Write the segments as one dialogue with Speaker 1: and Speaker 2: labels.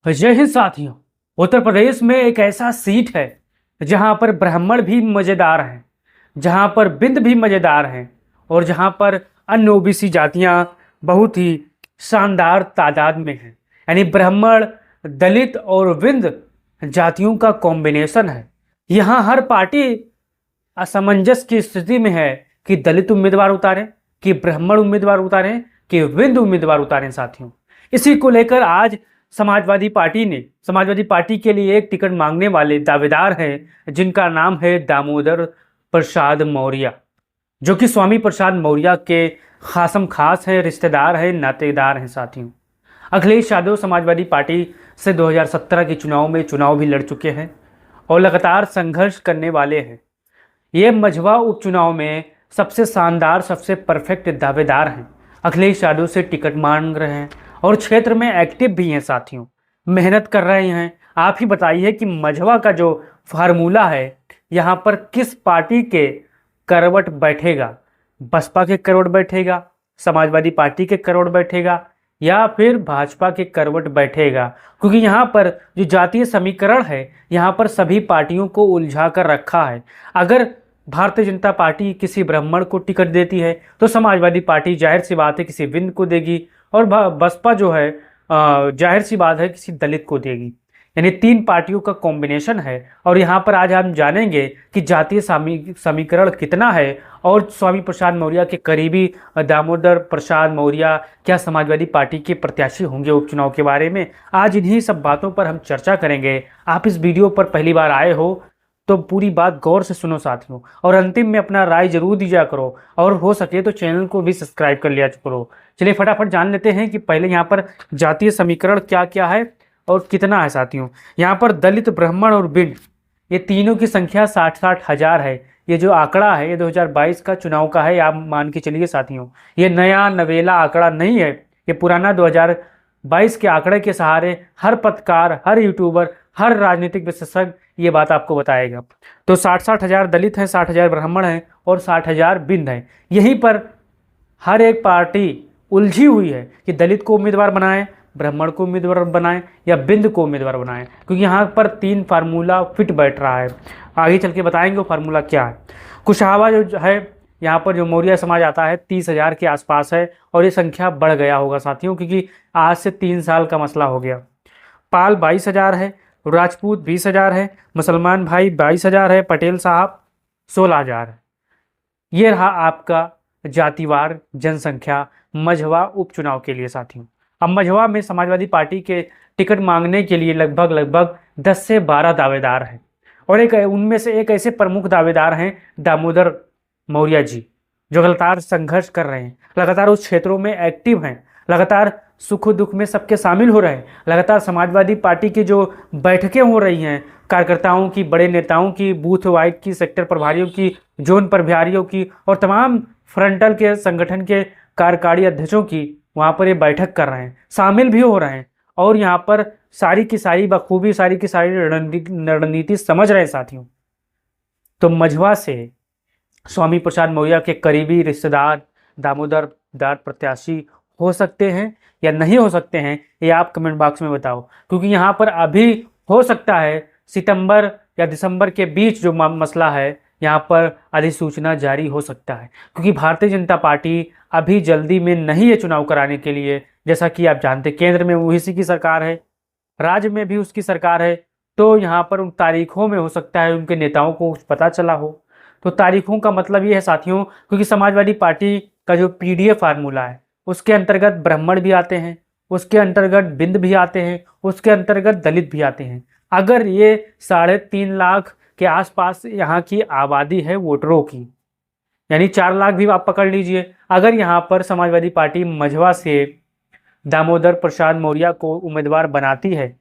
Speaker 1: जय हिंद साथियों। उत्तर प्रदेश में एक ऐसा सीट है जहां पर ब्राह्मण भी मजेदार हैं, जहां पर बिंद भी मजेदार हैं और जहां पर अन्य ओबीसी जातियां बहुत ही शानदार तादाद में हैं। यानी ब्राह्मण, दलित और विंद जातियों का कॉम्बिनेशन है। यहाँ हर पार्टी असमंजस की स्थिति में है कि दलित उम्मीदवार उतारें, कि ब्राह्मण उम्मीदवार उतारें, कि विंद उम्मीदवार उतारें। साथियों, इसी को लेकर आज समाजवादी पार्टी के लिए एक टिकट मांगने वाले दावेदार हैं जिनका नाम है दामोदर प्रसाद मौर्य, जो कि स्वामी प्रसाद मौर्य के खासम खास हैं, रिश्तेदार हैं, नातेदार हैं। साथियों, अखिलेश यादव समाजवादी पार्टी से 2017 के चुनाव में चुनाव भी लड़ चुके हैं और लगातार संघर्ष करने वाले हैं। ये मझवा उपचुनाव में सबसे शानदार, सबसे परफेक्ट दावेदार हैं। अखिलेश यादव से टिकट मांग रहे हैं और क्षेत्र में एक्टिव भी हैं। साथियों, मेहनत कर रहे हैं। आप ही बताइए कि मझवा का जो फार्मूला है, यहाँ पर किस पार्टी के करवट बैठेगा? बसपा के करवट बैठेगा, समाजवादी पार्टी के करवट बैठेगा, या फिर भाजपा के करवट बैठेगा? क्योंकि यहाँ पर जो जातीय समीकरण है, यहाँ पर सभी पार्टियों को उलझा कर रखा है। अगर भारतीय जनता पार्टी किसी ब्राह्मण को टिकट देती है तो समाजवादी पार्टी जाहिर सी बात है किसी विंद को देगी, और बसपा जो है जाहिर सी बात है किसी दलित को देगी। यानी तीन पार्टियों का कॉम्बिनेशन है। और यहाँ पर आज हम जानेंगे कि जातीय समीकरण कितना है और स्वामी प्रसाद मौर्य के करीबी दामोदर प्रसाद मौर्य क्या समाजवादी पार्टी के प्रत्याशी होंगे उपचुनाव के बारे में। आज इन्हीं सब बातों पर हम चर्चा करेंगे। आप इस वीडियो पर पहली बार आए हो तो पूरी बात गौर से सुनो साथियों, और अंतिम में अपना राय जरूर दीजिए करो, और हो सके तो चैनल को भी सब्सक्राइब कर लिया करो। चलिए फटाफट जान लेते हैं कि पहले यहाँ पर जातीय समीकरण क्या क्या है और कितना है। साथियों, यहाँ पर दलित, ब्राह्मण और बिंड, ये तीनों की संख्या 60-60 हज़ार है। ये जो आंकड़ा है ये 2022 का चुनाव का है, आप मान के चलिए साथियों। ये नया नवेला आंकड़ा नहीं है, ये पुराना 2022 के आंकड़े के सहारे हर पत्रकार, हर यूट्यूबर, हर राजनीतिक विशेषज्ञ ये बात आपको बताएगा। तो 60-60 हज़ार दलित हैं, 60 हज़ार ब्राह्मण हैं और 60 हज़ार बिंद हैं। यहीं पर हर एक पार्टी उलझी हुई है कि दलित को उम्मीदवार बनाएं, ब्राह्मण को उम्मीदवार बनाएं या बिंद को उम्मीदवार बनाएं, क्योंकि यहाँ पर तीन फार्मूला फिट बैठ रहा है। आगे चल के बताएंगे वो फार्मूला क्या है। कुशवाहा जो है, यहाँ पर जो मौर्य समाज आता है 30 हज़ार के आसपास है, और ये संख्या बढ़ गया होगा साथियों, क्योंकि आज से 3 साल का मसला हो गया। पाल 22 हज़ार है, राजपूत 20 हज़ार है, मुसलमान भाई 22 हज़ार है, पटेल साहब 16 हज़ार है। ये रहा आपका जातिवार जनसंख्या मझवा उपचुनाव के लिए। साथियों, अब मझवा में समाजवादी पार्टी के टिकट मांगने के लिए लगभग 10 से 12 दावेदार हैं, और उनमें से एक ऐसे प्रमुख दावेदार हैं दामोदर मौर्य जी, जो लगातार संघर्ष कर रहे हैं, लगातार उस क्षेत्रों में एक्टिव हैं, लगातार सुख दुख में सबके शामिल हो रहे हैं। लगातार समाजवादी पार्टी की जो बैठकें हो रही हैं, कार्यकर्ताओं की, बड़े नेताओं की, बूथ वाइज की, सेक्टर प्रभारियों की, जोन प्रभारियों की और तमाम फ्रंटल के संगठन के कार्यकारी अध्यक्षों की, वहाँ पर ये बैठक कर रहे हैं, शामिल भी हो रहे हैं, और यहाँ पर सारी की सारी बखूबी सारी की सारी रणनीति समझ रहे हैं। साथियों, तो मझवा से स्वामी प्रसाद मौर्य के करीबी रिश्तेदार दामोदर दार प्रत्याशी हो सकते हैं या नहीं हो सकते हैं, ये आप कमेंट बॉक्स में बताओ। क्योंकि यहाँ पर अभी हो सकता है सितंबर या दिसंबर के बीच जो मसला है, यहाँ पर अधिसूचना जारी हो सकता है, क्योंकि भारतीय जनता पार्टी अभी जल्दी में नहीं है चुनाव कराने के लिए। जैसा कि आप जानते हैं, केंद्र में उसी की सरकार है, राज्य में भी उसकी सरकार है, तो यहाँ पर उन तारीखों में हो सकता है उनके नेताओं को पता चला हो। तो तारीखों का मतलब ये है साथियों, क्योंकि समाजवादी पार्टी का जो पीडीएफ फार्मूला है उसके अंतर्गत ब्राह्मण भी आते हैं, उसके अंतर्गत बिंद भी आते हैं, उसके अंतर्गत दलित भी आते हैं। अगर ये 3.5 लाख के आसपास यहाँ की आबादी है वोटरों की, यानी 4 लाख भी आप पकड़ लीजिए। अगर यहाँ पर समाजवादी पार्टी मझवा से दामोदर प्रसाद मौर्य को उम्मीदवार बनाती है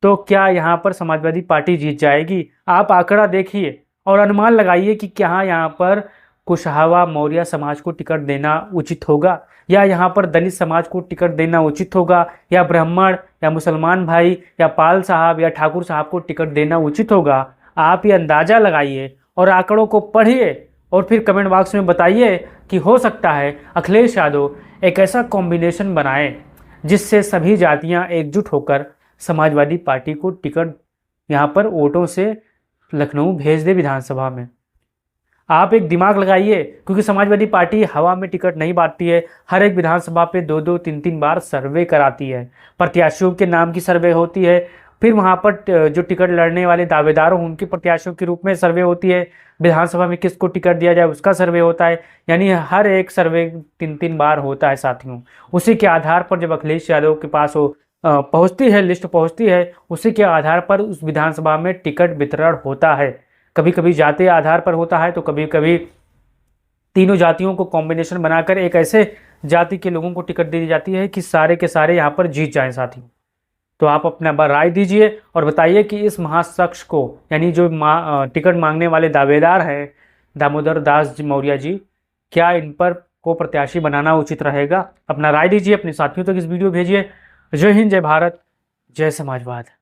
Speaker 1: तो क्या यहाँ पर समाजवादी पार्टी जीत जाएगी? आप आंकड़ा देखिए और अनुमान लगाइए कि क्या यहाँ पर कुशवाहा मौर्य समाज को टिकट देना उचित होगा, या यहाँ पर दलित समाज को टिकट देना उचित होगा, या ब्राह्मण या मुसलमान भाई या पाल साहब या ठाकुर साहब को टिकट देना उचित होगा। आप ये अंदाज़ा लगाइए और आंकड़ों को पढ़िए और फिर कमेंट बॉक्स में बताइए कि हो सकता है अखिलेश यादव एक ऐसा कॉम्बिनेशन बनाए जिससे सभी जातियां एकजुट होकर समाजवादी पार्टी को टिकट यहाँ पर वोटों से लखनऊ भेज दे विधानसभा में। आप एक दिमाग लगाइए, क्योंकि समाजवादी पार्टी हवा में टिकट नहीं बांटती है, हर एक विधानसभा पे 2-2 3-3 बार सर्वे कराती है, प्रत्याशियों के नाम की सर्वे होती है, फिर वहाँ पर जो टिकट लड़ने वाले दावेदार हों उनके प्रत्याशियों के रूप में सर्वे होती है, विधानसभा में किसको टिकट दिया जाए उसका सर्वे होता है, यानी हर एक सर्वे 3-3 बार होता है साथियों। उसी के आधार पर जब अखिलेश यादव के पास वो पहुँचती है, लिस्ट पहुँचती है, उसी के आधार पर उस विधानसभा में टिकट वितरण होता है। कभी कभी जातीय आधार पर होता है, तो कभी कभी तीनों जातियों को कॉम्बिनेशन बनाकर एक ऐसे जाति के लोगों को टिकट दी जाती है कि सारे के सारे यहाँ पर जीत जाएं साथियों। तो आप अपना राय दीजिए और बताइए कि इस महाशख्स को, यानी जो टिकट मांगने वाले दावेदार हैं दामोदर दास मौर्य जी, क्या इन पर को प्रत्याशी बनाना उचित रहेगा? अपना राय दीजिए, अपने साथियों तक इस वीडियो भेजिए। जय हिंद, जय भारत, जय समाजवाद।